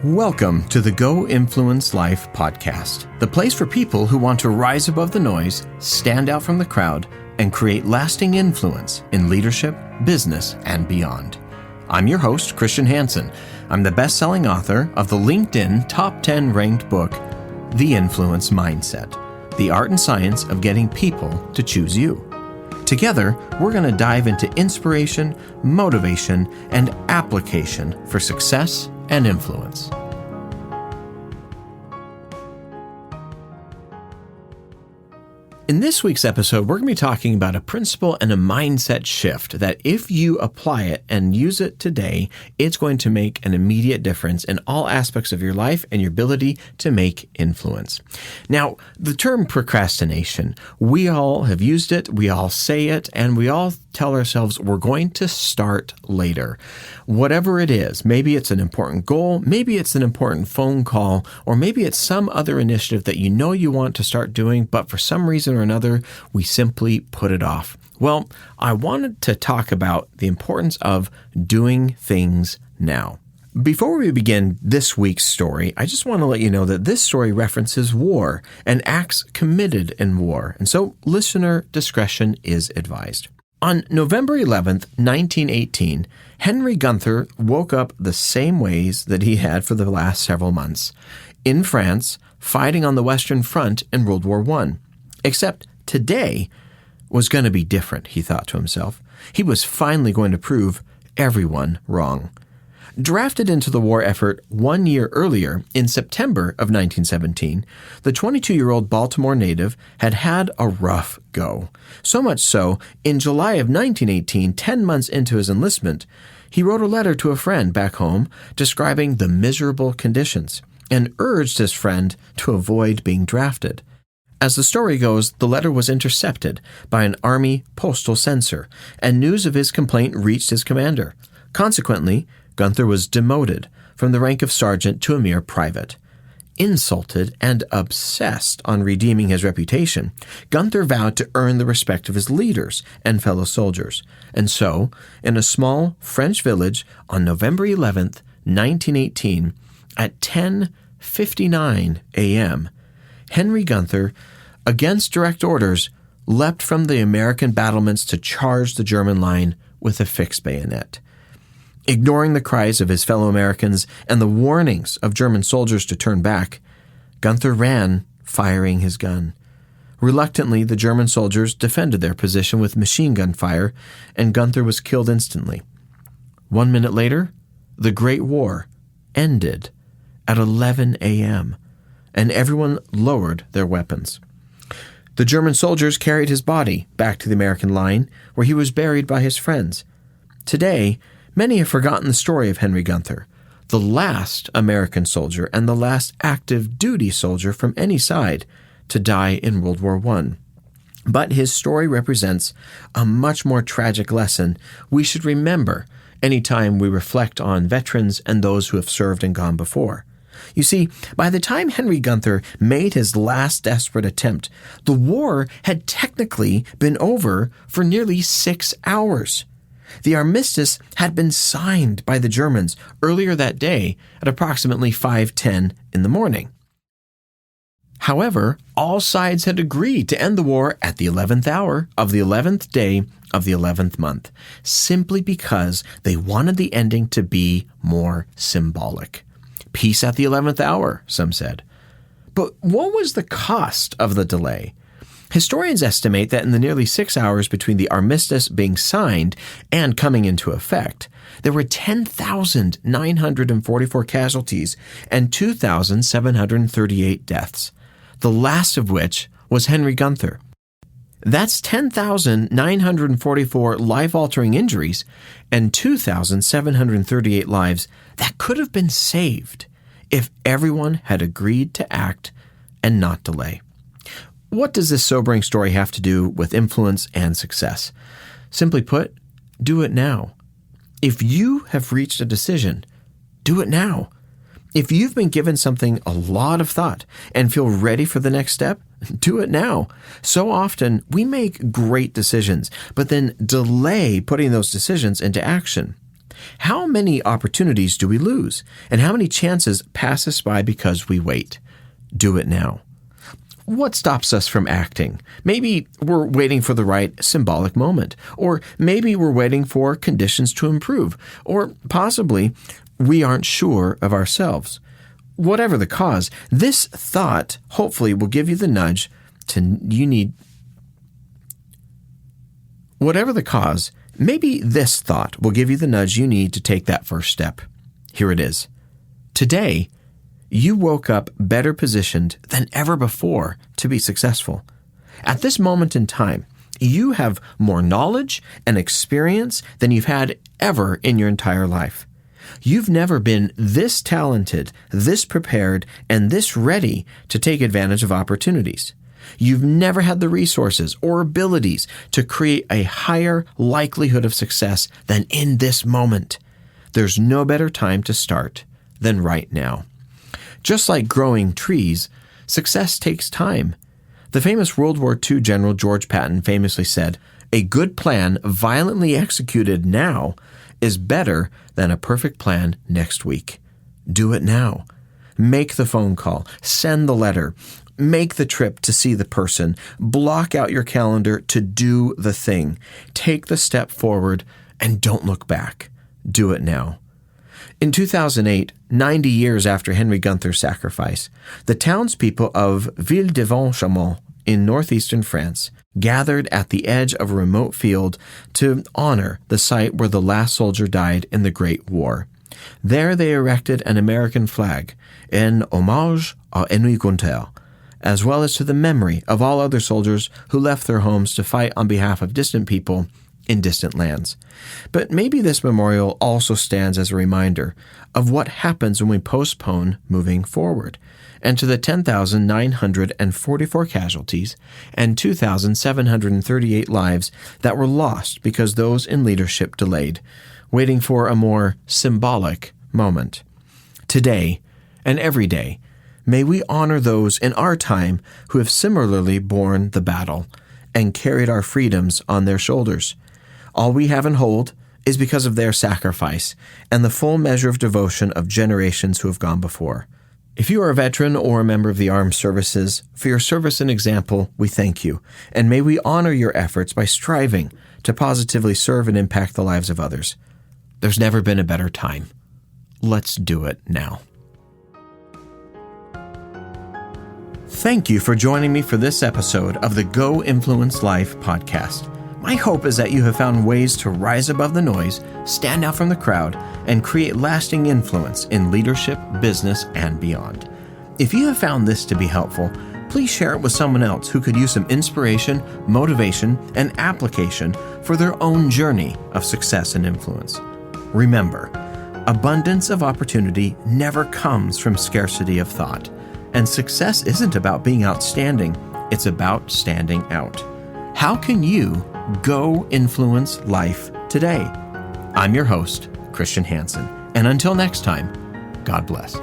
Welcome to the Go Influence Life podcast, the place for people who want to rise above the noise, stand out from the crowd, and create lasting influence in leadership, business, and beyond. I'm your host, Christian Hansen. I'm the best-selling author of the LinkedIn Top 10 ranked book, The Influence Mindset, the art and science of getting people to choose you. Together, we're going to dive into inspiration, motivation, and application for success and influence. In this week's episode, we're going to be talking about a principle and a mindset shift that if you apply it and use it today, it's going to make an immediate difference in all aspects of your life and your ability to make influence. Now, the term procrastination, we all have used it, we all say it, and we all tell ourselves we're going to start later. Whatever it is, maybe it's an important goal, maybe it's an important phone call, or maybe it's some other initiative that you know you want to start doing, but for some reason or another, we simply put it off. Well, I wanted to talk about the importance of doing things now. Before we begin this week's story, I just want to let you know that this story references war and acts committed in war, and so listener discretion is advised. On November 11th, 1918, Henry Gunther woke up the same ways that he had for the last several months, in France, fighting on the Western Front in World War I. Except today was going to be different, he thought to himself. He was finally going to prove everyone wrong. Drafted into the war effort 1 year earlier, in September of 1917, the 22-year-old Baltimore native had had a rough go. So much so, in July of 1918, 10 months into his enlistment, he wrote a letter to a friend back home describing the miserable conditions and urged his friend to avoid being drafted. As the story goes, the letter was intercepted by an Army postal censor, and news of his complaint reached his commander. Consequently, Gunther was demoted from the rank of sergeant to a mere private. Insulted and obsessed on redeeming his reputation, Gunther vowed to earn the respect of his leaders and fellow soldiers. And so, in a small French village on November 11th, 1918, at 10:59 a.m., Henry Gunther, against direct orders, leapt from the American battlements to charge the German line with a fixed bayonet. Ignoring the cries of his fellow Americans and the warnings of German soldiers to turn back, Gunther ran, firing his gun. Reluctantly, the German soldiers defended their position with machine gun fire, and Gunther was killed instantly. 1 minute later, the Great War ended at 11 a.m., and everyone lowered their weapons. The German soldiers carried his body back to the American line, where he was buried by his friends. Today, many have forgotten the story of Henry Gunther, the last American soldier and the last active duty soldier from any side to die in World War I. But his story represents a much more tragic lesson we should remember anytime we reflect on veterans and those who have served and gone before. You see, by the time Henry Gunther made his last desperate attempt, the war had technically been over for nearly 6 hours. The armistice had been signed by the Germans earlier that day at approximately 5:10 in the morning. However, all sides had agreed to end the war at the 11th hour of the 11th day of the 11th month, simply because they wanted the ending to be more symbolic. Peace at the 11th hour, some said. But what was the cost of the delay? Historians estimate that in the nearly 6 hours between the armistice being signed and coming into effect, there were 10,944 casualties and 2,738 deaths, the last of which was Henry Gunther. That's 10,944 life-altering injuries and 2,738 lives that could have been saved if everyone had agreed to act and not delay. What does this sobering story have to do with influence and success? Simply put, do it now. If you have reached a decision, do it now. If you've been given something a lot of thought and feel ready for the next step, do it now. So often we make great decisions, but then delay putting those decisions into action. How many opportunities do we lose? And how many chances pass us by because we wait? Do it now. What stops us from acting? Maybe we're waiting for the right symbolic moment, or maybe we're waiting for conditions to improve, or possibly we aren't sure of ourselves. Whatever the cause, this thought hopefully will give you the nudge Whatever the cause, maybe this thought will give you the nudge you need to take that first step. Here it is. Today, you woke up better positioned than ever before to be successful. At this moment in time, you have more knowledge and experience than you've had ever in your entire life. You've never been this talented, this prepared, and this ready to take advantage of opportunities. You've never had the resources or abilities to create a higher likelihood of success than in this moment. There's no better time to start than right now. Just like growing trees, success takes time. The famous World War II General George Patton famously said, "A good plan violently executed now is better than a perfect plan next week." Do it now. Make the phone call, send the letter, make the trip to see the person, block out your calendar to do the thing. Take the step forward and don't look back. Do it now. In 2008, 90 years after Henry Gunther's sacrifice, the townspeople of Ville-de-Vent-Chaumont in northeastern France gathered at the edge of a remote field to honor the site where the last soldier died in the Great War. There they erected an American flag in homage à Henry Gunther, as well as to the memory of all other soldiers who left their homes to fight on behalf of distant people in distant lands. But maybe this memorial also stands as a reminder of what happens when we postpone moving forward, and to the 10,944 casualties and 2,738 lives that were lost because those in leadership delayed, waiting for a more symbolic moment. Today, and every day, may we honor those in our time who have similarly borne the battle and carried our freedoms on their shoulders. All we have and hold is because of their sacrifice and the full measure of devotion of generations who have gone before. If you are a veteran or a member of the armed services, for your service and example, we thank you, and may we honor your efforts by striving to positively serve and impact the lives of others. There's never been a better time. Let's do it now. Thank you for joining me for this episode of the Go Influence Life podcast. My hope is that you have found ways to rise above the noise, stand out from the crowd, and create lasting influence in leadership, business, and beyond. If you have found this to be helpful, please share it with someone else who could use some inspiration, motivation, and application for their own journey of success and influence. Remember, abundance of opportunity never comes from scarcity of thought, and success isn't about being outstanding, it's about standing out. How can you go influence life today? I'm your host, Christian Hansen, and until next time, God bless.